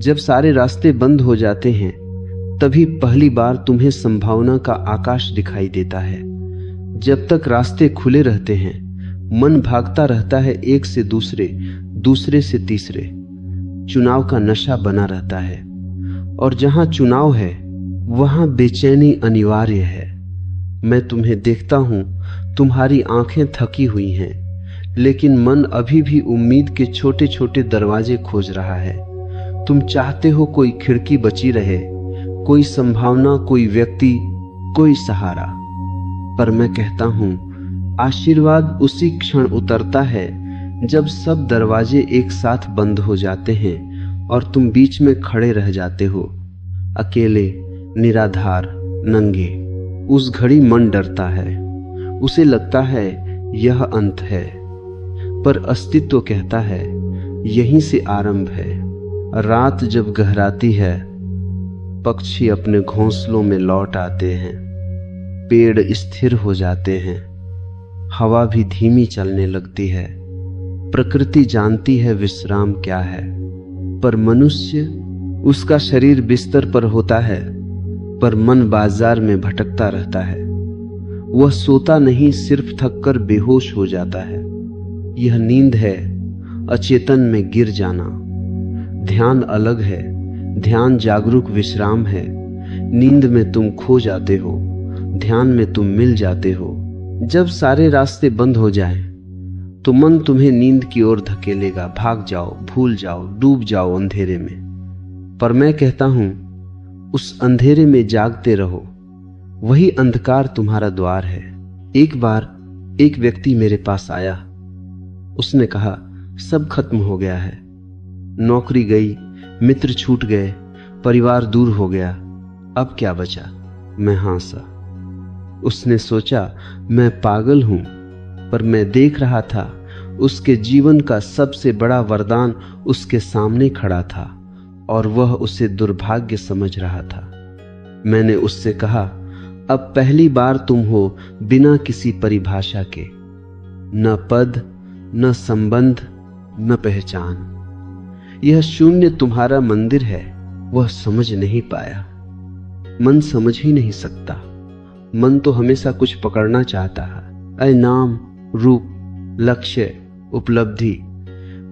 जब सारे रास्ते बंद हो जाते हैं तभी पहली बार तुम्हें संभावना का आकाश दिखाई देता है। जब तक रास्ते खुले रहते हैं मन भागता रहता है एक से दूसरे, दूसरे से तीसरे। चुनाव का नशा बना रहता है और जहां चुनाव है वहां बेचैनी अनिवार्य है। मैं तुम्हें देखता हूं, तुम्हारी आंखें थकी हुई हैं, लेकिन मन अभी भी उम्मीद के छोटे छोटे दरवाजे खोज रहा है। तुम चाहते हो कोई खिड़की बची रहे, कोई संभावना, कोई व्यक्ति, कोई सहारा। पर मैं कहता हूं आशीर्वाद उसी क्षण उतरता है जब सब दरवाजे एक साथ बंद हो जाते हैं और तुम बीच में खड़े रह जाते हो, अकेले, निराधार, नंगे। उस घड़ी मन डरता है, उसे लगता है यह अंत है, पर अस्तित्व कहता है यहीं से आरंभ है। रात जब गहराती है पक्षी अपने घोंसलों में लौट आते हैं, पेड़ स्थिर हो जाते हैं, हवा भी धीमी चलने लगती है। प्रकृति जानती है विश्राम क्या है, पर मनुष्य, उसका शरीर बिस्तर पर होता है पर मन बाजार में भटकता रहता है। वह सोता नहीं, सिर्फ थककर बेहोश हो जाता है। यह नींद है, अचेतन में गिर जाना। ध्यान अलग है, ध्यान जागरूक विश्राम है। नींद में तुम खो जाते हो, ध्यान में तुम मिल जाते हो। जब सारे रास्ते बंद हो जाएं, तो मन तुम्हें नींद की ओर धकेलेगा। भाग जाओ, भूल जाओ, डूब जाओ अंधेरे में। पर मैं कहता हूं उस अंधेरे में जागते रहो, वही अंधकार तुम्हारा द्वार है। एक बार एक व्यक्ति मेरे पास आया, उसने कहा सब खत्म हो गया है, नौकरी गई, मित्र छूट गए, परिवार दूर हो गया, अब क्या बचा। मैं हंसा। उसने सोचा मैं पागल हूं, पर मैं देख रहा था उसके जीवन का सबसे बड़ा वरदान उसके सामने खड़ा था और वह उसे दुर्भाग्य समझ रहा था। मैंने उससे कहा अब पहली बार तुम हो बिना किसी परिभाषा के, न पद, न संबंध, न पहचान। यह शून्य तुम्हारा मंदिर है। वह समझ नहीं पाया। मन समझ ही नहीं सकता। मन तो हमेशा कुछ पकड़ना चाहता है, नाम, रूप, लक्ष्य, उपलब्धि।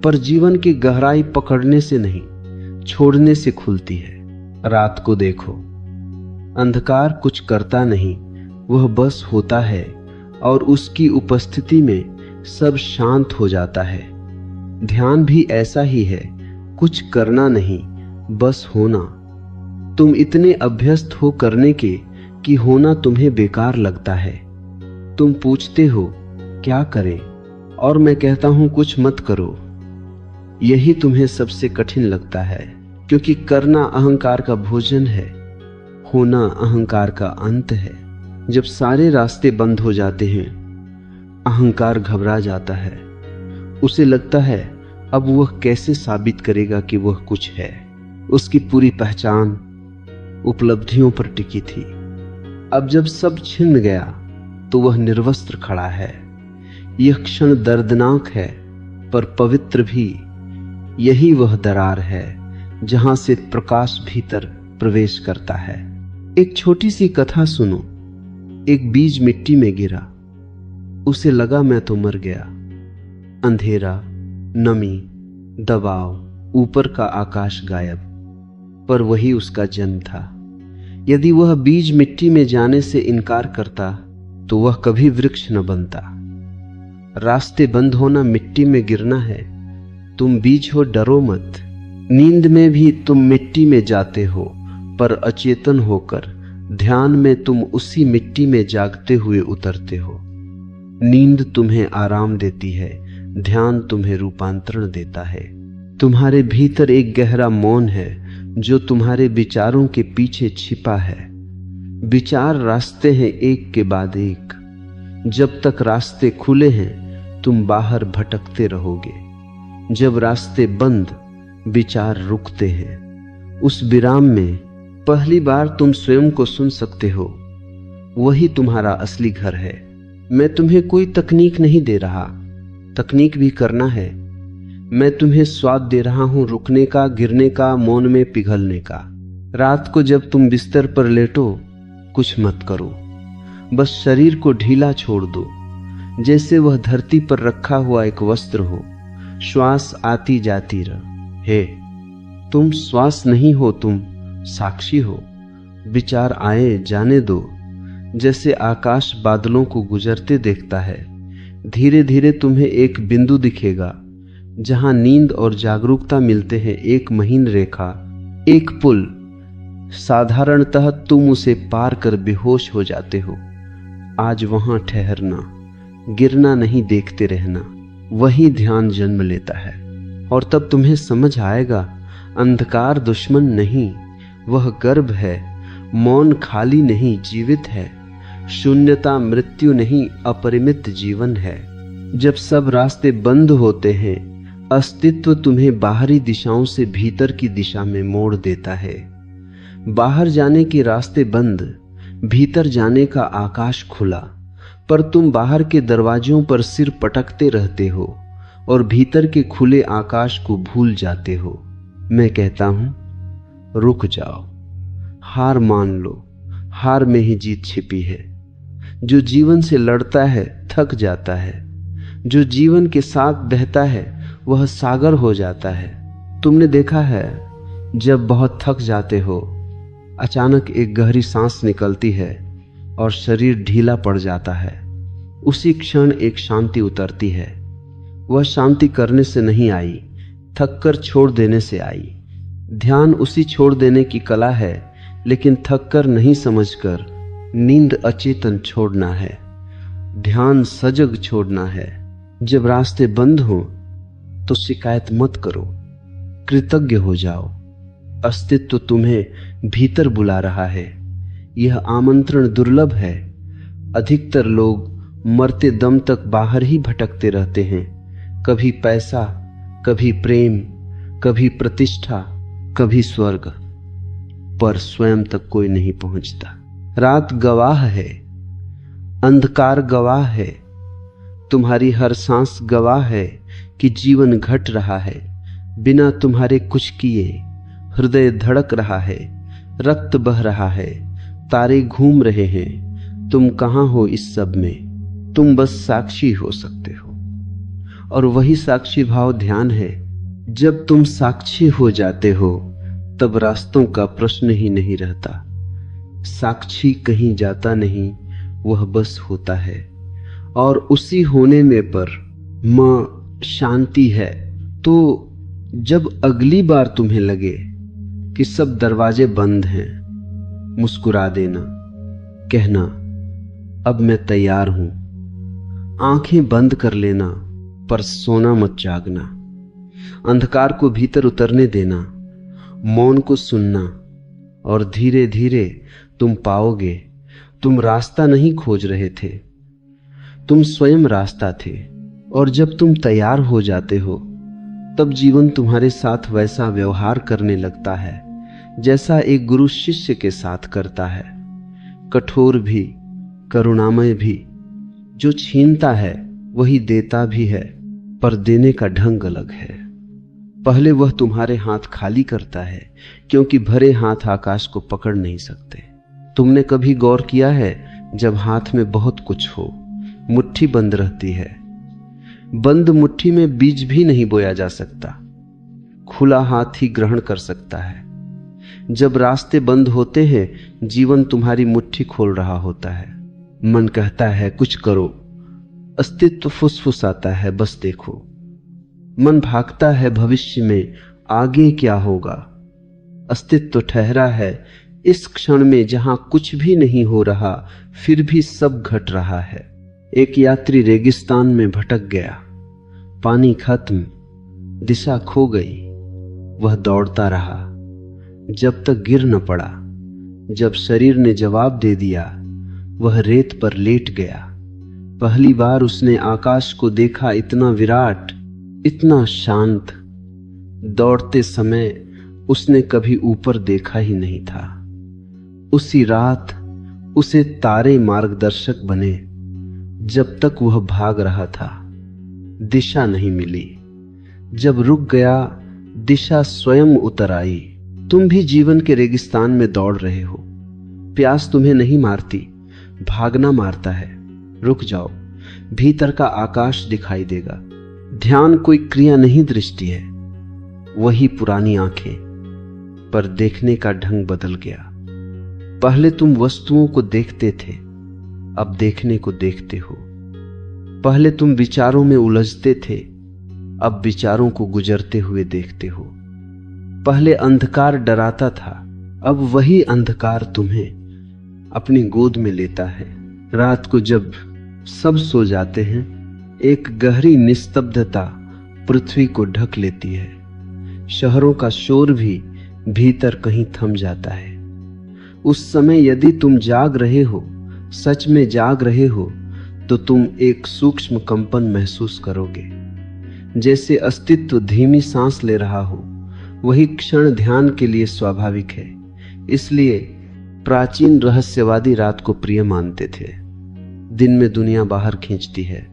पर जीवन की गहराई पकड़ने से नहीं, छोड़ने से खुलती है। रात को देखो, अंधकार कुछ करता नहीं, वह बस होता है और उसकी उपस्थिति में सब शांत हो जाता है। ध्यान भी ऐसा ही है, कुछ करना नहीं, बस होना। तुम इतने अभ्यस्त हो करने के कि होना तुम्हें बेकार लगता है। तुम पूछते हो क्या करें, और मैं कहता हूं कुछ मत करो। यही तुम्हें सबसे कठिन लगता है, क्योंकि करना अहंकार का भोजन है, होना अहंकार का अंत है। जब सारे रास्ते बंद हो जाते हैं अहंकार घबरा जाता है। उसे लगता है अब वह कैसे साबित करेगा कि वह कुछ है। उसकी पूरी पहचान उपलब्धियों पर टिकी थी। अब जब सब छिन गया तो वह निर्वस्त्र खड़ा है। यह क्षण दर्दनाक है पर पवित्र भी। यही वह दरार है जहां से प्रकाश भीतर प्रवेश करता है। एक छोटी सी कथा सुनो। एक बीज मिट्टी में गिरा, उसे लगा मैं तो मर गया। अंधेरा, नमी, दबाव, ऊपर का आकाश गायब, पर वही उसका जन्म था। यदि वह बीज मिट्टी में जाने से इनकार करता तो वह कभी वृक्ष न बनता। रास्ते बंद होना मिट्टी में गिरना है। तुम बीज हो, डरो मत। नींद में भी तुम मिट्टी में जाते हो, पर अचेतन होकर ध्यान में तुम उसी मिट्टी में जागते हुए उतरते हो। नींद तुम्हें आराम देती है, ध्यान तुम्हें रूपांतरण देता है। तुम्हारे भीतर एक गहरा मौन है जो तुम्हारे विचारों के पीछे छिपा है। विचार रास्ते हैं एक के बाद एक। जब तक रास्ते खुले हैं तुम बाहर भटकते रहोगे। जब रास्ते बंद, विचार रुकते हैं। उस विराम में पहली बार तुम स्वयं को सुन सकते हो। वही तुम्हारा असली घर है। मैं तुम्हें कोई तकनीक नहीं दे रहा, तकनीक भी करना है, मैं तुम्हें स्वाद दे रहा हूं रुकने का, गिरने का, मौन में पिघलने का। रात को जब तुम बिस्तर पर लेटो, कुछ मत करो, बस शरीर को ढीला छोड़ दो, जैसे वह धरती पर रखा हुआ एक वस्त्र हो। श्वास आती जाती रहे। तुम श्वास नहीं हो, तुम साक्षी हो। विचार आए जाने दो, जैसे आकाश बादलों को गुजरते देखता है। धीरे धीरे तुम्हें एक बिंदु दिखेगा जहां नींद और जागरूकता मिलते हैं। एक महीन रेखा, एक पुल। साधारणतः तुम उसे पार कर बेहोश हो जाते हो। आज वहां ठहरना, गिरना नहीं, देखते रहना, वही ध्यान जन्म लेता है। और तब तुम्हें समझ आएगा, अंधकार दुश्मन नहीं, वह गर्भ है। मौन खाली नहीं, जीवित है। शून्यता मृत्यु नहीं, अपरिमित जीवन है। जब सब रास्ते बंद होते हैं, अस्तित्व तुम्हें बाहरी दिशाओं से भीतर की दिशा में मोड़ देता है। बाहर जाने के रास्ते बंद, भीतर जाने का आकाश खुला, पर तुम बाहर के दरवाजों पर सिर पटकते रहते हो और भीतर के खुले आकाश को भूल जाते हो। मैं कहता हूं, रुक जाओ, हार मान लो। हार में ही जीत छिपी है। जो जीवन से लड़ता है थक जाता है। जो जीवन के साथ बहता है वह सागर हो जाता है। तुमने देखा है, जब बहुत थक जाते हो, अचानक एक गहरी सांस निकलती है और शरीर ढीला पड़ जाता है। उसी क्षण एक शांति उतरती है। वह शांति करने से नहीं आई, थककर छोड़ देने से आई। ध्यान उसी छोड़ देने की कला है, लेकिन थककर नहीं, समझकर। नींद अचेतन छोड़ना है, ध्यान सजग छोड़ना है। जब रास्ते बंद हो तो शिकायत मत करो, कृतज्ञ हो जाओ। अस्तित्व तुम्हें भीतर बुला रहा है। यह आमंत्रण दुर्लभ है। अधिकतर लोग मरते दम तक बाहर ही भटकते रहते हैं। कभी पैसा, कभी प्रेम, कभी प्रतिष्ठा, कभी स्वर्ग, पर स्वयं तक कोई नहीं पहुंचता। रात गवाह है, अंधकार गवाह है, तुम्हारी हर सांस गवाह है कि जीवन घट रहा है। बिना तुम्हारे कुछ किए हृदय धड़क रहा है, रक्त बह रहा है, तारे घूम रहे हैं। तुम कहां हो इस सब में? तुम बस साक्षी हो सकते हो, और वही साक्षी भाव ध्यान है। जब तुम साक्षी हो जाते हो तब रास्तों का प्रश्न ही नहीं रहता। साक्षी कहीं जाता नहीं, वह बस होता है, और उसी होने में पर मां शांति है। तो जब अगली बार तुम्हें लगे कि सब दरवाजे बंद हैं, मुस्कुरा देना, कहना, अब मैं तैयार हूं। आंखें बंद कर लेना, पर सोना मत जागना। अंधकार को भीतर उतरने देना, मौन को सुनना, और धीरे धीरे तुम पाओगे तुम रास्ता नहीं खोज रहे थे, तुम स्वयं रास्ता थे। और जब तुम तैयार हो जाते हो तब जीवन तुम्हारे साथ वैसा व्यवहार करने लगता है जैसा एक गुरु शिष्य के साथ करता है। कठोर भी, करुणामय भी। जो छीनता है वही देता भी है, पर देने का ढंग अलग है। पहले वह तुम्हारे हाथ खाली करता है, क्योंकि भरे हाथ आकाश को पकड़ नहीं सकते। तुमने कभी गौर किया है, जब हाथ में बहुत कुछ हो, मुट्ठी बंद रहती है। बंद मुट्ठी में बीज भी नहीं बोया जा सकता, खुला हाथ ही ग्रहण कर सकता है। जब रास्ते बंद होते हैं, जीवन तुम्हारी मुट्ठी खोल रहा होता है। मन कहता है कुछ करो, अस्तित्व फुसफुसाता है बस देखो। मन भागता है भविष्य में, आगे क्या होगा। अस्तित्व ठहरा है इस क्षण में जहां कुछ भी नहीं हो रहा, फिर भी सब घट रहा है। एक यात्री रेगिस्तान में भटक गया, पानी खत्म, दिशा खो गई। वह दौड़ता रहा जब तक गिर न पड़ा। जब शरीर ने जवाब दे दिया, वह रेत पर लेट गया। पहली बार उसने आकाश को देखा, इतना विराट, इतना शांत। दौड़ते समय उसने कभी ऊपर देखा ही नहीं था। उसी रात उसे तारे मार्गदर्शक बने। जब तक वह भाग रहा था, दिशा नहीं मिली। जब रुक गया दिशा स्वयं उतर आई। तुम भी जीवन के रेगिस्तान में दौड़ रहे हो। प्यास तुम्हें नहीं मारती, भागना मारता है। रुक जाओ, भीतर का आकाश दिखाई देगा। ध्यान कोई क्रिया नहीं, दृष्टि है। वही पुरानी आंखें, पर देखने का ढंग बदल गया। पहले तुम वस्तुओं को देखते थे, अब देखने को देखते हो। पहले तुम विचारों में उलझते थे, अब विचारों को गुजरते हुए देखते हो। पहले अंधकार डराता था, अब वही अंधकार तुम्हें अपनी गोद में लेता है। रात को जब सब सो जाते हैं, एक गहरी निस्तब्धता पृथ्वी को ढक लेती है। शहरों का शोर भी भीतर कहीं थम जाता है। उस समय यदि तुम जाग रहे हो, सच में जाग रहे हो, तो तुम एक सूक्ष्म कंपन महसूस करोगे। जैसे अस्तित्व धीमी सांस ले रहा हो, वही क्षण ध्यान के लिए स्वाभाविक है। इसलिए प्राचीन रहस्यवादी रात को प्रिय मानते थे। दिन में दुनिया बाहर खींचती है,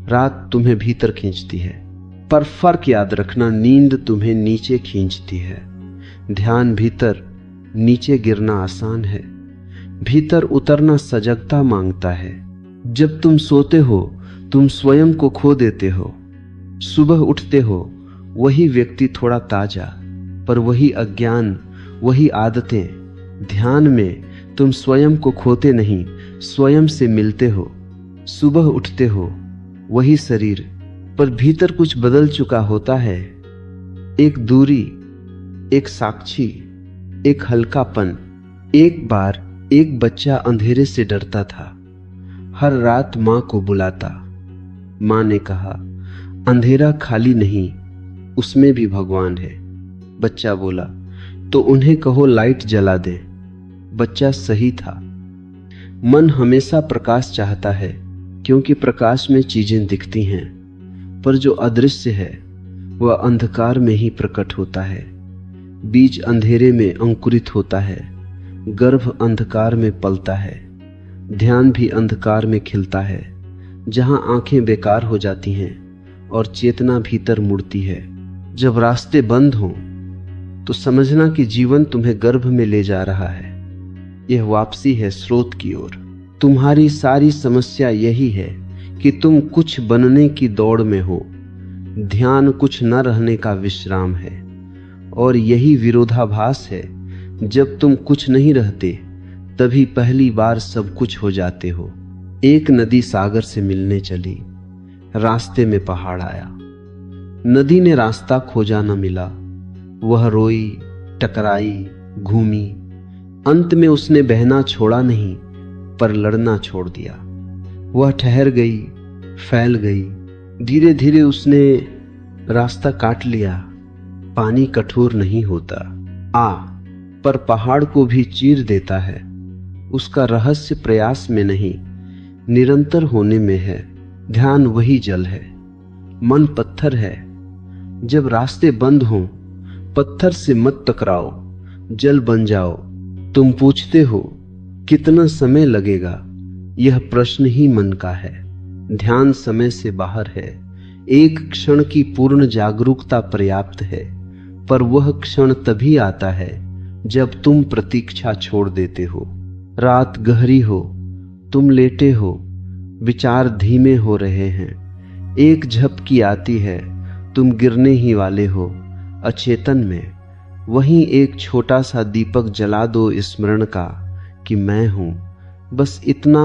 रात तुम्हें भीतर खींचती है। पर फर्क याद रखना, नींद तुम्हें नीचे खींचती है। ध्यान भीतर, नीचे गिरना आसान है। भीतर उतरना सजगता मांगता है। जब तुम सोते हो, तुम स्वयं को खो देते हो। सुबह उठते हो, वही व्यक्ति थोड़ा ताजा, पर वही अज्ञान, वही आदतें। ध्यान में तुम स्वयं को खोते नहीं, स्वयं से मिलते हो। सुबह उठते हो, वही शरीर, पर भीतर कुछ बदल चुका होता है। एक दूरी, एक साक्षी, एक हल्कापन। एक बार एक बच्चा अंधेरे से डरता था। हर रात मां को बुलाता। मां ने कहा, अंधेरा खाली नहीं, उसमें भी भगवान है। बच्चा बोला, तो उन्हें कहो लाइट जला दे। बच्चा सही था। मन हमेशा प्रकाश चाहता है, क्योंकि प्रकाश में चीजें दिखती हैं, पर जो अदृश्य है वह अंधकार में ही प्रकट होता है। बीज अंधेरे में अंकुरित होता है, गर्भ अंधकार में पलता है, ध्यान भी अंधकार में खिलता है, जहां आंखें बेकार हो जाती हैं और चेतना भीतर मुड़ती है। जब रास्ते बंद हों तो समझना कि जीवन तुम्हें गर्भ में ले जा रहा है। यह वापसी है स्रोत की ओर। तुम्हारी सारी समस्या यही है कि तुम कुछ बनने की दौड़ में हो। ध्यान कुछ न रहने का विश्राम है, और यही विरोधाभास है। जब तुम कुछ नहीं रहते, तभी पहली बार सब कुछ हो जाते हो। एक नदी सागर से मिलने चली। रास्ते में पहाड़ आया। नदी ने रास्ता खोजा न मिला। वह रोई, टकराई, घूमी। अंत में उसने बहना छोड़ा नहीं, पर लड़ना छोड़ दिया। वह ठहर गई, फैल गई। धीरे धीरे उसने रास्ता काट लिया। पानी कठोर नहीं होता, पर पहाड़ को भी चीर देता है। उसका रहस्य प्रयास में नहीं, निरंतर होने में है। ध्यान वही जल है। मन पत्थर है। जब रास्ते बंद हों, पत्थर से मत टकराओ, जल बन जाओ। तुम पूछते हो कितना समय लगेगा? यह प्रश्न ही मन का है। ध्यान समय से बाहर है। एक क्षण की पूर्ण जागरूकता पर्याप्त है, पर वह क्षण तभी आता है जब तुम प्रतीक्षा छोड़ देते हो। रात गहरी हो, तुम लेटे हो, विचार धीमे हो रहे हैं। एक झपकी आती है, तुम गिरने ही वाले हो अचेतन में। वहीं एक छोटा सा दीपक जला दो स्मरण का कि मैं हूं। बस इतना,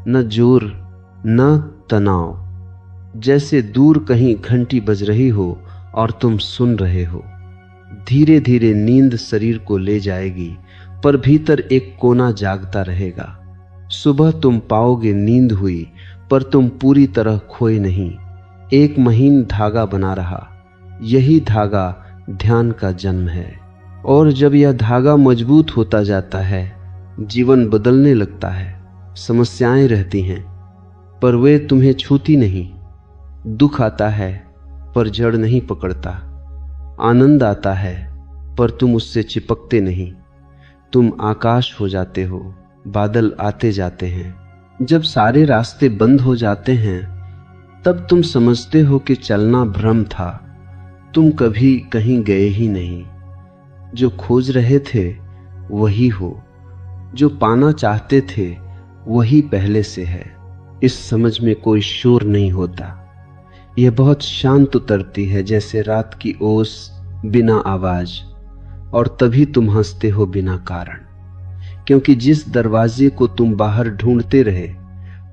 न जोर न तनाव। जैसे दूर कहीं घंटी बज रही हो और तुम सुन रहे हो। धीरे धीरे नींद शरीर को ले जाएगी, पर भीतर एक कोना जागता रहेगा। सुबह तुम पाओगे नींद हुई, पर तुम पूरी तरह खोए नहीं। एक महीन धागा बना रहा। यही धागा ध्यान का जन्म है। और जब यह धागा मजबूत होता जाता है, जीवन बदलने लगता है। समस्याएं रहती हैं, पर वे तुम्हें छूती नहीं। दुख आता है, पर जड़ नहीं पकड़ता। आनंद आता है, पर तुम उससे चिपकते नहीं। तुम आकाश हो जाते हो, बादल आते जाते हैं। जब सारे रास्ते बंद हो जाते हैं, तब तुम समझते हो कि चलना भ्रम था। तुम कभी कहीं गए ही नहीं। जो खोज रहे थे वही हो, जो पाना चाहते थे वही पहले से है। इस समझ में कोई शोर नहीं होता। यह बहुत शांत उतरती है जैसे रात की ओस बिना आवाज, और तभी तुम हंसते हो बिना कारण, क्योंकि जिस दरवाजे को तुम बाहर ढूंढते रहे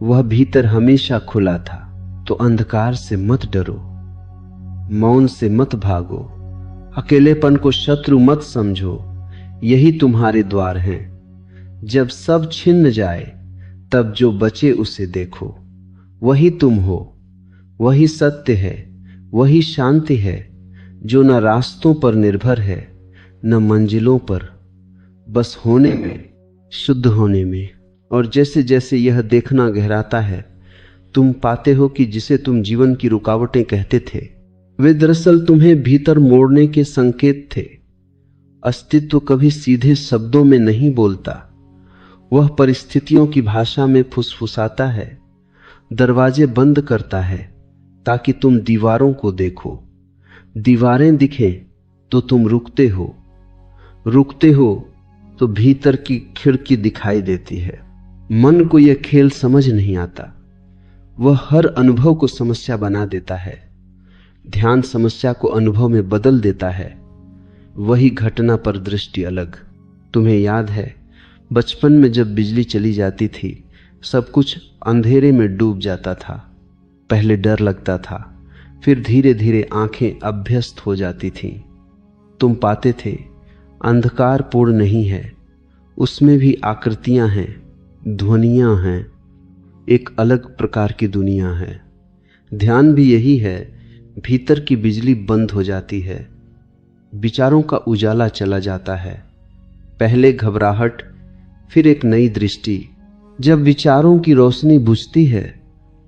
वह भीतर हमेशा खुला था। तो अंधकार से मत डरो, मौन से मत भागो, अकेलेपन को शत्रु मत समझो। यही तुम्हारे द्वार हैं। जब सब छिन्न जाए तब जो बचे उसे देखो। वही तुम हो, वही सत्य है, वही शांति है जो न रास्तों पर निर्भर है न मंजिलों पर, बस होने में, शुद्ध होने में। और जैसे जैसे यह देखना गहराता है तुम पाते हो कि जिसे तुम जीवन की रुकावटें कहते थे वे दरअसल तुम्हें भीतर मोड़ने के संकेत थे। अस्तित्व कभी सीधे शब्दों में नहीं बोलता, वह परिस्थितियों की भाषा में फुसफुसाता है, दरवाजे बंद करता है ताकि तुम दीवारों को देखो। दीवारें दिखें तो तुम रुकते हो तो भीतर की खिड़की दिखाई देती है। मन को यह खेल समझ नहीं आता, वह हर अनुभव को समस्या बना देता है। ध्यान समस्या को अनुभव में बदल देता है। वही घटना पर दृष्टि अलग। तुम्हें याद है बचपन में जब बिजली चली जाती थी सब कुछ अंधेरे में डूब जाता था। पहले डर लगता था, फिर धीरे धीरे आंखें अभ्यस्त हो जाती थीं। तुम पाते थे अंधकार पूर्ण नहीं है, उसमें भी आकृतियां हैं, ध्वनियां हैं, एक अलग प्रकार की दुनिया है। ध्यान भी यही है। भीतर की बिजली बंद हो जाती है, विचारों का उजाला चला जाता है। पहले घबराहट, फिर एक नई दृष्टि। जब विचारों की रोशनी बुझती है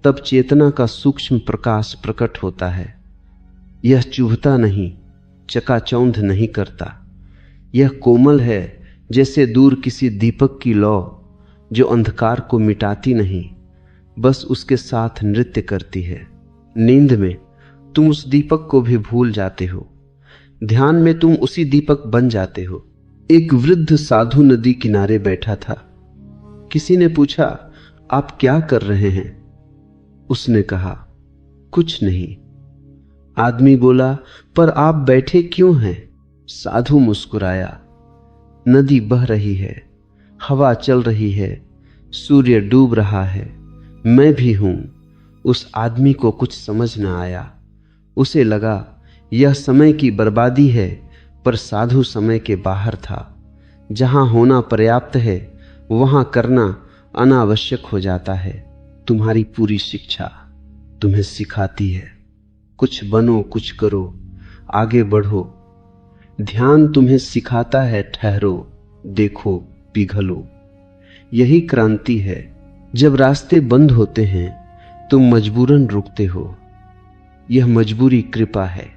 तब चेतना का सूक्ष्म प्रकाश प्रकट होता है। यह चुभता नहीं, चकाचौंध नहीं करता। यह कोमल है जैसे दूर किसी दीपक की लौ जो अंधकार को मिटाती नहीं, बस उसके साथ नृत्य करती है। नींद में तुम उस दीपक को भी भूल जाते हो, ध्यान में तुम उसी दीपक बन जाते हो। एक वृद्ध साधु नदी किनारे बैठा था। किसी ने पूछा, आप क्या कर रहे हैं? उसने कहा, कुछ नहीं। आदमी बोला, पर आप बैठे क्यों हैं? साधु मुस्कुराया, नदी बह रही है, हवा चल रही है, सूर्य डूब रहा है, मैं भी हूं। उस आदमी को कुछ समझ न आया। उसे लगा यह समय की बर्बादी है, पर साधु समय के बाहर था। जहां होना पर्याप्त है वहां करना अनावश्यक हो जाता है। तुम्हारी पूरी शिक्षा तुम्हें सिखाती है, कुछ बनो, कुछ करो, आगे बढ़ो। ध्यान तुम्हें सिखाता है, ठहरो, देखो, पिघलो। यही क्रांति है। जब रास्ते बंद होते हैं तुम मजबूरन रुकते हो। यह मजबूरी कृपा है।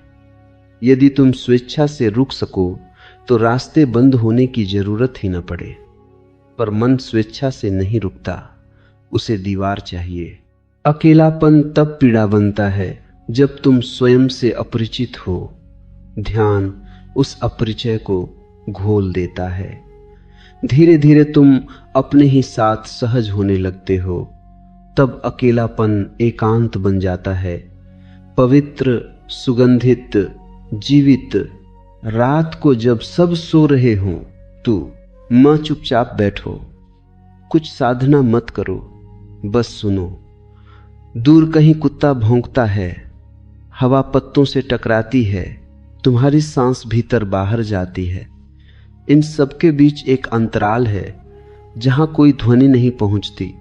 यदि तुम स्वेच्छा से रुक सको तो रास्ते बंद होने की जरूरत ही न पड़े। पर मन स्वेच्छा से नहीं रुकता, उसे दीवार चाहिए। अकेलापन तब पीड़ा बनता है जब तुम स्वयं से अपरिचित हो। ध्यान उस अपरिचय को घोल देता है। धीरे धीरे तुम अपने ही साथ सहज होने लगते हो। तब अकेलापन एकांत बन जाता है, पवित्र, सुगंधित, जीवित। रात को जब सब सो रहे हों तो मां चुपचाप बैठो, कुछ साधना मत करो, बस सुनो। दूर कहीं कुत्ता भौंकता है, हवा पत्तों से टकराती है, तुम्हारी सांस भीतर बाहर जाती है। इन सबके बीच एक अंतराल है जहां कोई ध्वनि नहीं पहुंचती।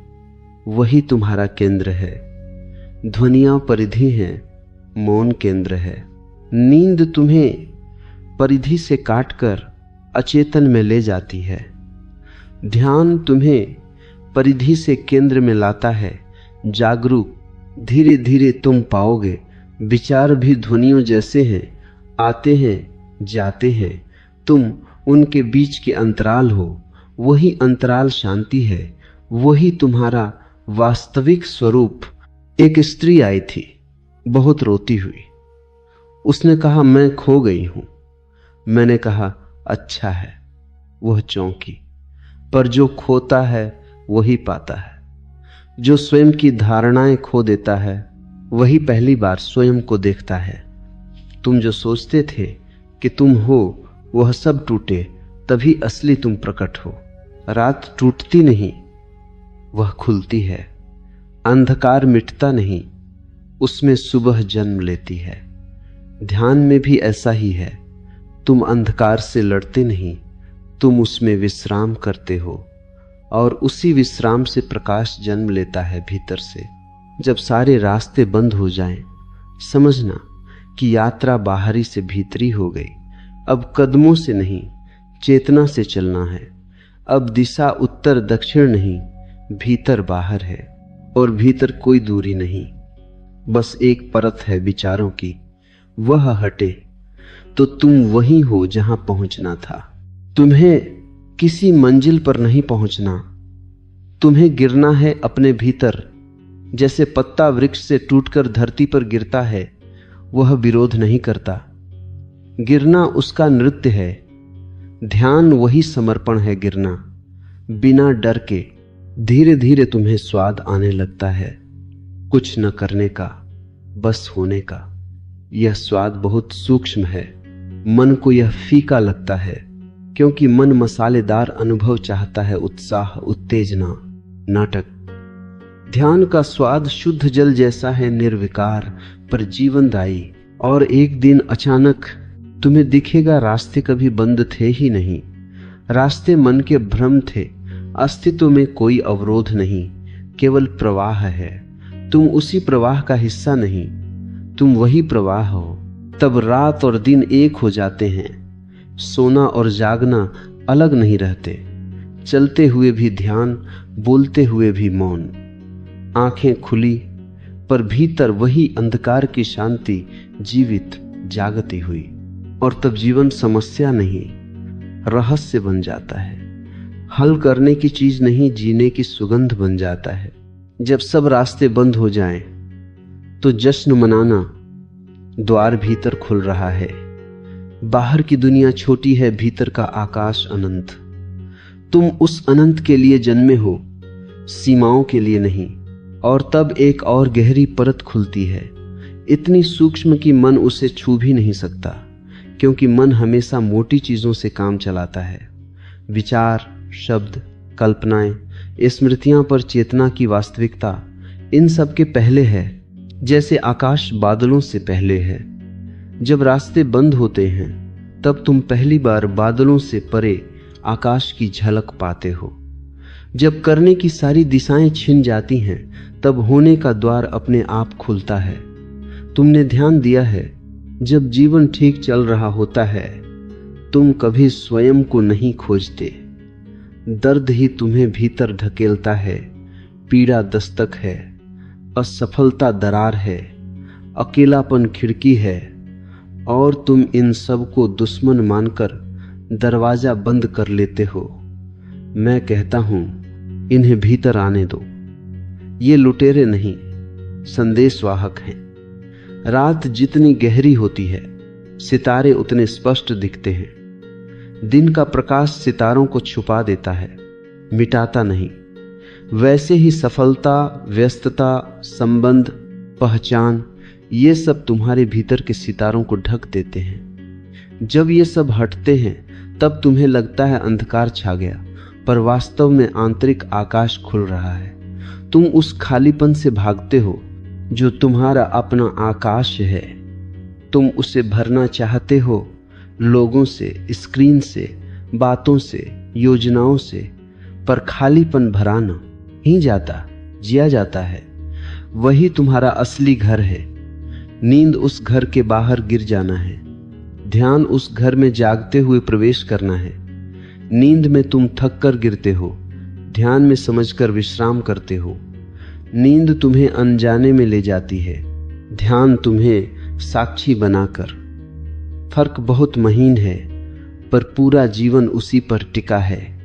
वही तुम्हारा केंद्र है। ध्वनियां परिधि हैं, मौन केंद्र है। नींद तुम्हें परिधि से काटकर अचेतन में ले जाती है। ध्यान तुम्हें परिधि से केंद्र में लाता है, जागरूक। धीरे धीरे तुम पाओगे विचार भी ध्वनियों जैसे हैं, आते हैं, जाते हैं। तुम उनके बीच के अंतराल हो। वही अंतराल शांति है, वही तुम्हारा वास्तविक स्वरूप। एक स्त्री आई थी, बहुत रोती हुई। उसने कहा, मैं खो गई हूं। मैंने कहा, अच्छा है। वह चौंकी। पर जो खोता है वही पाता है। जो स्वयं की धारणाएं खो देता है वही पहली बार स्वयं को देखता है। तुम जो सोचते थे कि तुम हो वह सब टूटे, तभी असली तुम प्रकट हो। रात टूटती नहीं, वह खुलती है। अंधकार मिटता नहीं, उसमें सुबह जन्म लेती है। ध्यान में भी ऐसा ही है। तुम अंधकार से लड़ते नहीं, तुम उसमें विश्राम करते हो और उसी विश्राम से प्रकाश जन्म लेता है भीतर से। जब सारे रास्ते बंद हो जाएं, समझना कि यात्रा बाहरी से भीतरी हो गई। अब कदमों से नहीं, चेतना से चलना है। अब दिशा उत्तर दक्षिण नहीं, भीतर बाहर है। और भीतर कोई दूरी नहीं, बस एक परत है विचारों की। वह हटे तो तुम वही हो जहां पहुंचना था। तुम्हें किसी मंजिल पर नहीं पहुंचना, तुम्हें गिरना है अपने भीतर। जैसे पत्ता वृक्ष से टूटकर धरती पर गिरता है, वह विरोध नहीं करता। गिरना उसका नृत्य है। ध्यान वही समर्पण है, गिरना बिना डर के। धीरे धीरे तुम्हें स्वाद आने लगता है कुछ न करने का, बस होने का। यह स्वाद बहुत सूक्ष्म है। मन को यह फीका लगता है, क्योंकि मन मसालेदार अनुभव चाहता है, उत्साह, उत्तेजना, नाटक। ध्यान का स्वाद शुद्ध जल जैसा है, निर्विकार पर जीवनदायी। और एक दिन अचानक तुम्हें दिखेगा रास्ते कभी बंद थे ही नहीं। रास्ते मन के भ्रम थे। अस्तित्व में कोई अवरोध नहीं, केवल प्रवाह है। तुम उसी प्रवाह का हिस्सा नहीं, तुम वही प्रवाह हो। तब रात और दिन एक हो जाते हैं। सोना और जागना अलग नहीं रहते। चलते हुए भी ध्यान, बोलते हुए भी मौन। आंखें खुली पर भीतर वही अंधकार की शांति जीवित जागती हुई। और तब जीवन समस्या नहीं, रहस्य बन जाता है। हल करने की चीज नहीं, जीने की सुगंध बन जाता है। जब सब रास्ते बंद हो जाएं, तो जश्न मनाना। द्वार भीतर खुल रहा है। बाहर की दुनिया छोटी है, भीतर का आकाश अनंत। तुम उस अनंत के लिए जन्मे हो, सीमाओं के लिए नहीं। और तब एक और गहरी परत खुलती है, इतनी सूक्ष्म कि मन उसे छू भी नहीं सकता, क्योंकि मन हमेशा मोटी चीजों से काम चलाता है। विचार, शब्द, कल्पनाएं, स्मृतियां पर चेतना की वास्तविकता इन सब के पहले है, जैसे आकाश बादलों से पहले है। जब रास्ते बंद होते हैं, तब तुम पहली बार बादलों से परे आकाश की झलक पाते हो। जब करने की सारी दिशाएं छिन जाती हैं, तब होने का द्वार अपने आप खुलता है। तुमने ध्यान दिया है, जब जीवन ठीक चल रहा होता है, तुम कभी स्वयं को नहीं खोजते। दर्द ही तुम्हें भीतर धकेलता है। पीड़ा दस्तक है, असफलता दरार है, अकेलापन खिड़की है। और तुम इन सब को दुश्मन मानकर दरवाजा बंद कर लेते हो। मैं कहता हूं, इन्हें भीतर आने दो। ये लुटेरे नहीं, संदेशवाहक हैं। रात जितनी गहरी होती है, सितारे उतने स्पष्ट दिखते हैं। दिन का प्रकाश सितारों को छुपा देता है, मिटाता नहीं। वैसे ही सफलता, व्यस्तता, संबंध, पहचान, ये सब तुम्हारे भीतर के सितारों को ढक देते हैं। जब ये सब हटते हैं, तब तुम्हें लगता है अंधकार छा गया, पर वास्तव में आंतरिक आकाश खुल रहा है। तुम उस खालीपन से भागते हो जो तुम्हारा अपना आकाश है। तुम उसे भरना चाहते हो लोगों से, स्क्रीन से, बातों से, योजनाओं से, पर खालीपन भरा न ही जाता, जिया जाता है। वही तुम्हारा असली घर है। नींद उस घर के बाहर गिर जाना है। ध्यान उस घर में जागते हुए प्रवेश करना है। नींद में तुम थक कर गिरते हो, ध्यान में समझकर विश्राम करते हो। नींद तुम्हें अनजाने में ले जाती है, ध्यान तुम्हें साक्षी बनाकर। फर्क बहुत महीन है, पर पूरा जीवन उसी पर टिका है।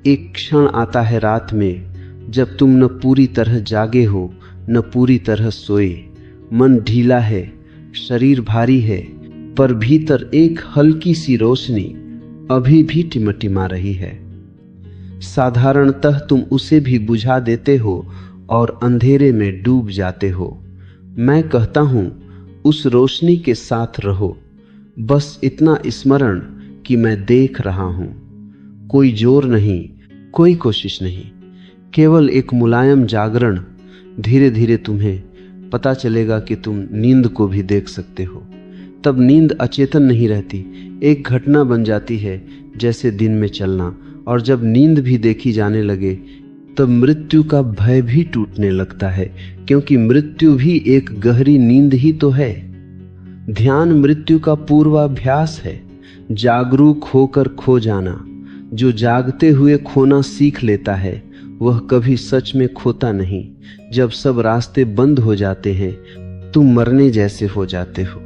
एक क्षण आता है रात में, जब तुम न पूरी तरह जागे हो, न पूरी तरह सोए। मन ढीला है, शरीर भारी है, पर भीतर एक हल्की सी रोशनी अभी भी टिमटिमा रही है। साधारणतः तुम उसे भी बुझा देते हो और अंधेरे में डूब जाते हो। मैं कहता हूं उस रोशनी के साथ रहो, बस इतना स्मरण कि मैं देख रहा हूं। कोई जोर नहीं, कोई कोशिश नहीं, केवल एक मुलायम जागरण। धीरे धीरे तुम्हें पता चलेगा कि तुम नींद को भी देख सकते हो। तब नींद अचेतन नहीं रहती, एक घटना बन जाती है जैसे दिन में चलना। और जब नींद भी देखी जाने लगे तब मृत्यु का भय भी टूटने लगता है, क्योंकि मृत्यु भी एक गहरी नींद ही तो है। ध्यान मृत्यु का पूर्वाभ्यास है, जागरूक होकर खो जाना। जो जागते हुए खोना सीख लेता है वह कभी सच में खोता नहीं। जब सब रास्ते बंद हो जाते हैं तुम मरने जैसे हो जाते हो।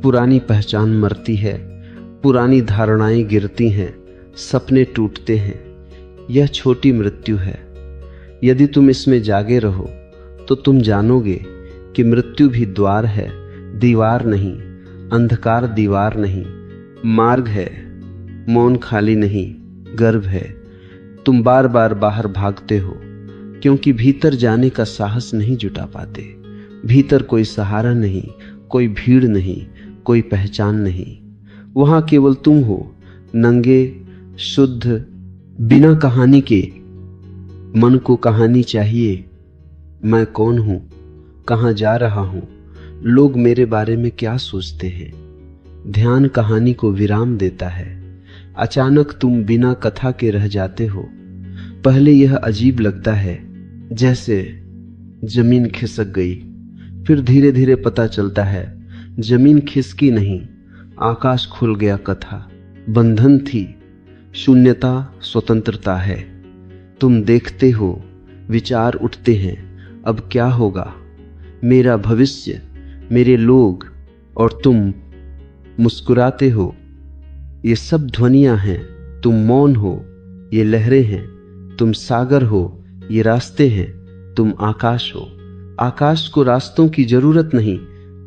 पुरानी पहचान मरती है, पुरानी धारणाएं गिरती हैं, सपने टूटते हैं। यह छोटी मृत्यु है। यदि तुम इसमें जागे रहो तो तुम जानोगे कि मृत्यु भी द्वार है, दीवार नहीं। अंधकार दीवार नहीं, मार्ग है। मौन खाली नहीं, गर्भ है। तुम बार बार बाहर भागते हो क्योंकि भीतर जाने का साहस नहीं जुटा पाते। भीतर कोई सहारा नहीं, कोई भीड़ नहीं, कोई पहचान नहीं। वहां केवल तुम हो, नंगे, शुद्ध, बिना कहानी के। मन को कहानी चाहिए। मैं कौन हूं, कहां जा रहा हूं, लोग मेरे बारे में क्या सोचते हैं। ध्यान कहानी को विराम देता है। अचानक तुम बिना कथा के रह जाते हो। पहले यह अजीब लगता है, जैसे जमीन खिसक गई। फिर धीरे धीरे पता चलता है जमीन खिसकी नहीं, आकाश खुल गया। कथा बंधन थी, शून्यता स्वतंत्रता है। तुम देखते हो, विचार उठते हैं, अब क्या होगा, मेरा भविष्य, मेरे लोग। और तुम मुस्कुराते हो। ये सब ध्वनियां हैं, तुम मौन हो, ये लहरें हैं, तुम सागर हो, ये रास्ते हैं, तुम आकाश हो। आकाश को रास्तों की जरूरत नहीं,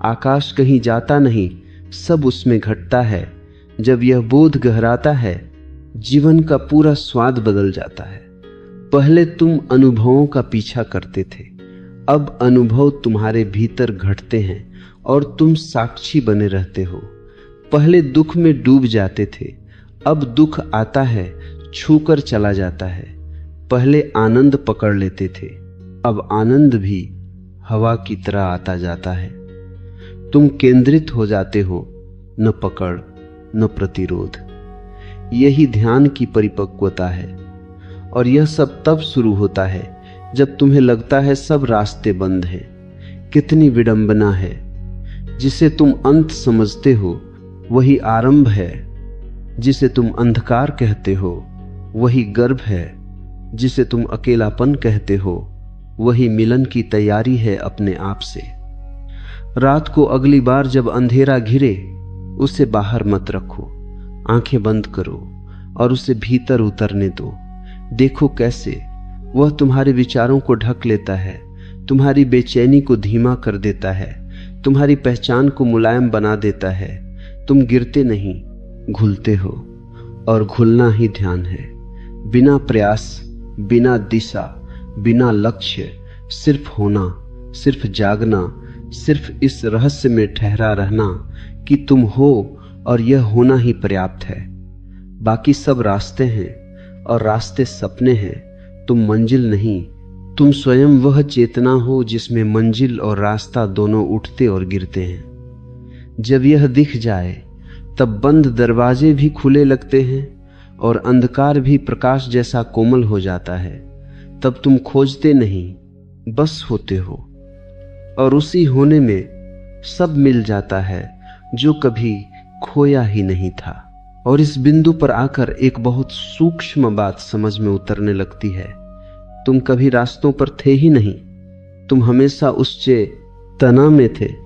आकाश कहीं जाता नहीं, सब उसमें घटता है। जब यह बोध गहराता है जीवन का पूरा स्वाद बदल जाता है। पहले तुम अनुभवों का पीछा करते थे, अब अनुभव तुम्हारे भीतर घटते हैं और तुम साक्षी बने रहते हो। पहले दुख में डूब जाते थे, अब दुख आता है, छूकर चला जाता है। पहले आनंद पकड़ लेते थे, अब आनंद भी हवा की तरह आता जाता है। तुम केंद्रित हो जाते हो, न पकड़ न प्रतिरोध। यही ध्यान की परिपक्वता है। और यह सब तब शुरू होता है जब तुम्हें लगता है सब रास्ते बंद हैं। कितनी विडंबना है। जिसे तुम अंत समझते हो वही आरंभ है, जिसे तुम अंधकार कहते हो वही गर्भ है, जिसे तुम अकेलापन कहते हो वही मिलन की तैयारी है अपने आप से। रात को अगली बार जब अंधेरा घिरे उसे बाहर मत रखो, आंखें बंद करो और उसे भीतर उतरने दो। देखो कैसे वह तुम्हारे विचारों को ढक लेता है, तुम्हारी बेचैनी को धीमा कर देता है, तुम्हारी पहचान को मुलायम बना देता है। तुम गिरते नहीं, घुलते हो, और घुलना ही ध्यान है। बिना प्रयास, बिना दिशा, बिना लक्ष्य, सिर्फ होना, सिर्फ जागना, सिर्फ इस रहस्य में ठहरा रहना कि तुम हो और यह होना ही पर्याप्त है। बाकी सब रास्ते हैं और रास्ते सपने हैं। तुम मंजिल नहीं, तुम स्वयं वह चेतना हो जिसमें मंजिल और रास्ता दोनों उठते और गिरते हैं। जब यह दिख जाए तब बंद दरवाजे भी खुले लगते हैं और अंधकार भी प्रकाश जैसा कोमल हो जाता है। तब तुम खोजते नहीं, बस होते हो, और उसी होने में सब मिल जाता है जो कभी खोया ही नहीं था। और इस बिंदु पर आकर एक बहुत सूक्ष्म बात समझ में उतरने लगती है। तुम कभी रास्तों पर थे ही नहीं, तुम हमेशा उस चेतना में थे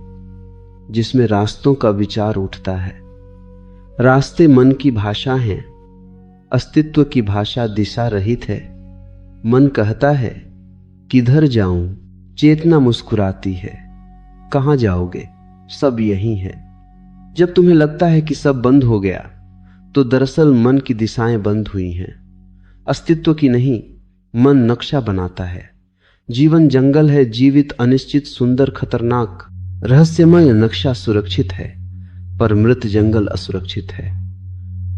जिसमें रास्तों का विचार उठता है। रास्ते मन की भाषा हैं, अस्तित्व की भाषा दिशा रहित है। मन कहता है किधर जाऊं, चेतना मुस्कुराती है कहां जाओगे, सब यही है। जब तुम्हें लगता है कि सब बंद हो गया, तो दरअसल मन की दिशाएं बंद हुई हैं। अस्तित्व की नहीं, मन नक्शा बनाता है। जीवन जंगल है, जीवित, अनिश्चित, सुंदर, खतरनाक। रहस्यमय नक्शा सुरक्षित है, पर मृत जंगल असुरक्षित है।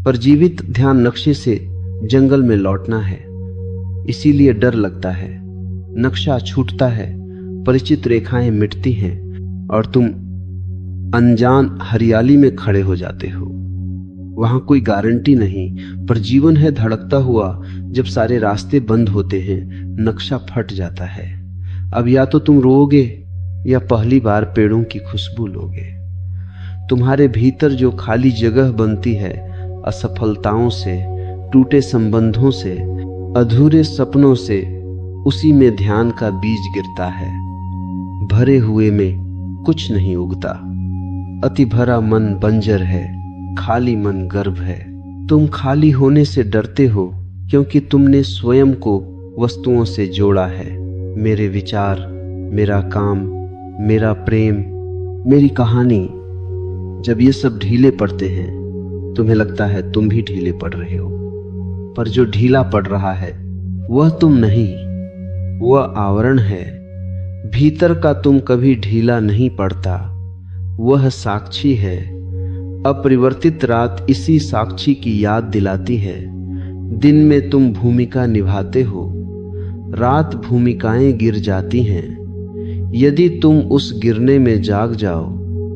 पर जीवित ध्यान नक्शे से जंगल में लौटना है, इसीलिए डर लगता है। नक्शा छूटता है, परिचित रेखाएं मिटती हैं और तुम अनजान हरियाली में खड़े हो जाते हो। वहां कोई गारंटी नहीं, पर जीवन है धड़कता हुआ। जब सारे रास्ते बंद होते हैं, नक्शा फट जाता है। अब या तो तुम रोओगे या पहली बार पेड़ों की खुशबू लोगे। तुम्हारे भीतर जो खाली जगह बनती है, असफलताओं से, टूटे संबंधों से, अधूरे सपनों से, उसी में ध्यान का बीज गिरता है। भरे हुए में कुछ नहीं उगता। अति भरा मन बंजर है, खाली मन गर्भ है। तुम खाली होने से डरते हो, क्योंकि तुमने स्वयं को वस्तुओं से जोड़ा है। मेरे विचार, मेरा काम, मेरा प्रेम, मेरी कहानी। जब ये सब ढीले पड़ते हैं, तुम्हें लगता है तुम भी ढीले पड़ रहे हो। पर जो ढीला पड़ रहा है वह तुम नहीं, वह आवरण है। भीतर का तुम कभी ढीला नहीं पड़ता, वह साक्षी है। अपरिवर्तित रात इसी साक्षी की याद दिलाती है। दिन में तुम भूमिका निभाते हो, रात भूमिकाएं गिर जाती हैं। यदि तुम उस गिरने में जाग जाओ,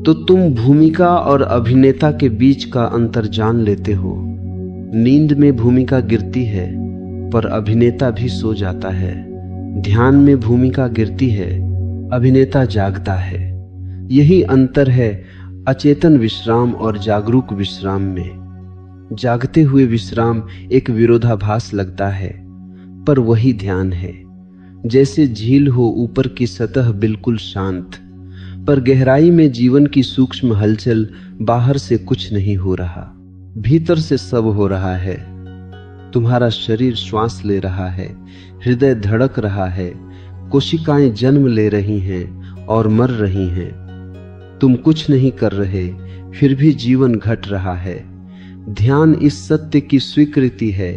तो तुम भूमिका और अभिनेता के बीच का अंतर जान लेते हो। नींद में भूमिका गिरती है, पर अभिनेता भी सो जाता है। ध्यान में भूमिका गिरती है, अभिनेता जागता है। यही अंतर है अचेतन विश्राम और जागरूक विश्राम में। जागते हुए विश्राम एक विरोधाभास लगता है, पर वही ध्यान है। जैसे झील हो, ऊपर की सतह बिल्कुल शांत, पर गहराई में जीवन की सूक्ष्म हलचल। बाहर से कुछ नहीं हो रहा, भीतर से सब हो रहा है। तुम्हारा शरीर श्वास ले रहा है, हृदय धड़क रहा है, कोशिकाएं जन्म ले रही हैं और मर रही हैं। तुम कुछ नहीं कर रहे, फिर भी जीवन घट रहा है। ध्यान इस सत्य की स्वीकृति है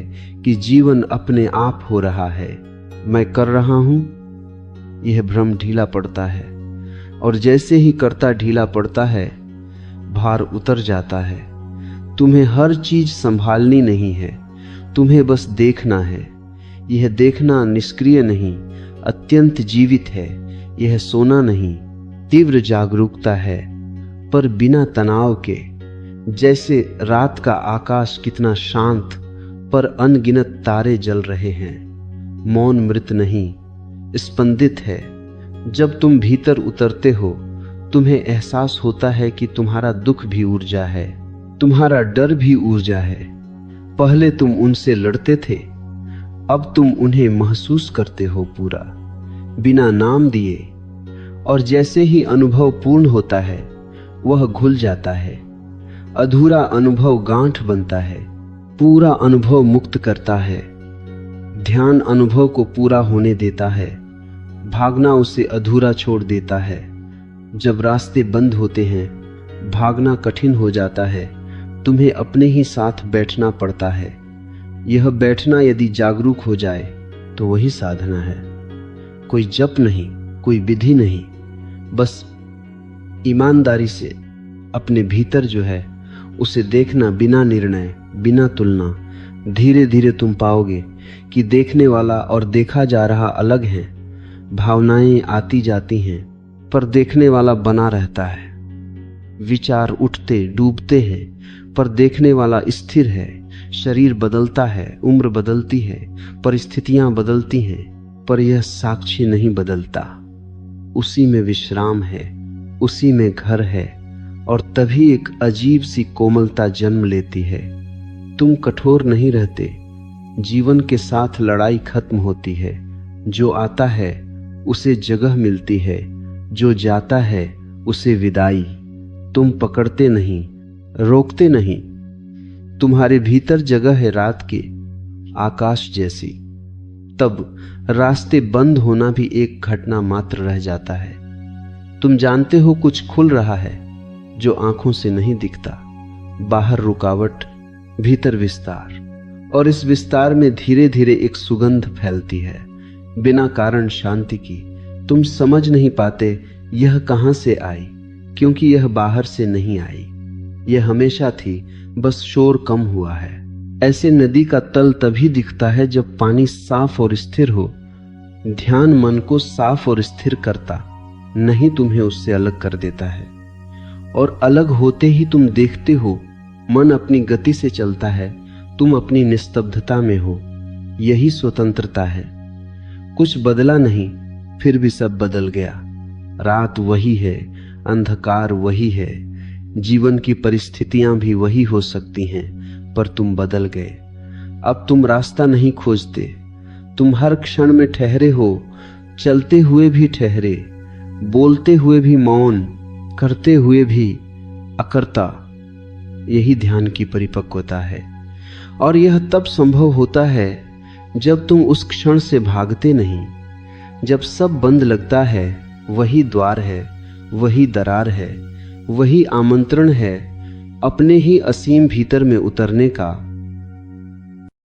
कि जीवन अपने आप हो रहा है। मैं कर रहा हूं, यह भ्रम ढीला पड़ता है, और जैसे ही कर्ता ढीला पड़ता है, भार उतर जाता है। तुम्हें हर चीज संभालनी नहीं है, तुम्हें बस देखना है। यह देखना निष्क्रिय नहीं, अत्यंत जीवित है। यह सोना नहीं, तीव्र जागरूकता है, पर बिना तनाव के। जैसे रात का आकाश कितना शांत, पर अनगिनत तारे जल रहे हैं। मौन मृत नहीं, स्पंदित है। जब तुम भीतर उतरते हो, तुम्हें एहसास होता है कि तुम्हारा दुख भी ऊर्जा है, तुम्हारा डर भी ऊर्जा है। पहले तुम उनसे लड़ते थे, अब तुम उन्हें महसूस करते हो पूरा, बिना नाम दिए। और जैसे ही अनुभव पूर्ण होता है, वह घुल जाता है। अधूरा अनुभव गांठ बनता है, पूरा अनुभव मुक्त करता है। ध्यान अनुभव को पूरा होने देता है, भागना उसे अधूरा छोड़ देता है। जब रास्ते बंद होते हैं, भागना कठिन हो जाता है। तुम्हें अपने ही साथ बैठना पड़ता है। यह बैठना यदि जागरूक हो जाए तो वही साधना है। कोई जप नहीं, कोई विधि नहीं, बस ईमानदारी से अपने भीतर जो है उसे देखना, बिना निर्णय, बिना तुलना। धीरे धीरे तुम पाओगे कि देखने वाला और देखा जा रहा अलग है। भावनाएं आती जाती हैं, पर देखने वाला बना रहता है। विचार उठते डूबते हैं, पर देखने वाला स्थिर है। शरीर बदलता है, उम्र बदलती है, परिस्थितियां बदलती हैं, पर यह साक्षी नहीं बदलता। उसी में विश्राम है, उसी में घर है, और तभी एक अजीब सी कोमलता जन्म लेती है। तुम कठोर नहीं रहते, जीवन के साथ लड़ाई खत्म होती है। जो आता है उसे जगह मिलती है, जो जाता है उसे विदाई। तुम पकड़ते नहीं, रोकते नहीं। तुम्हारे भीतर जगह है रात के आकाश जैसी। तब रास्ते बंद होना भी एक घटना मात्र रह जाता है। तुम जानते हो कुछ खुल रहा है, जो आंखों से नहीं दिखता। बाहर रुकावट, भीतर विस्तार, और इस विस्तार में धीरे धीरे एक सुगंध फैलती है, बिना कारण शांति की। तुम समझ नहीं पाते यह कहां से आई, क्योंकि यह बाहर से नहीं आई, यह हमेशा थी, बस शोर कम हुआ है। ऐसे नदी का तल तभी दिखता है जब पानी साफ और स्थिर हो। ध्यान मन को साफ और स्थिर करता नहीं, तुम्हें उससे अलग कर देता है। और अलग होते ही तुम देखते हो मन अपनी गति से चलता है, तुम अपनी निस्तब्धता में हो। यही स्वतंत्रता है। कुछ बदला नहीं, फिर भी सब बदल गया। रात वही है, अंधकार वही है, जीवन की परिस्थितियां भी वही हो सकती हैं, पर तुम बदल गए। अब तुम रास्ता नहीं खोजते, तुम हर क्षण में ठहरे हो, चलते हुए भी ठहरे, बोलते हुए भी मौन, करते हुए भी अकर्ता। यही ध्यान की परिपक्वता है। और यह तब संभव होता है जब तुम उस क्षण से भागते नहीं। जब सब बंद लगता है, वही द्वार है, वही दरार है, वही आमंत्रण है अपने ही असीम भीतर में उतरने का,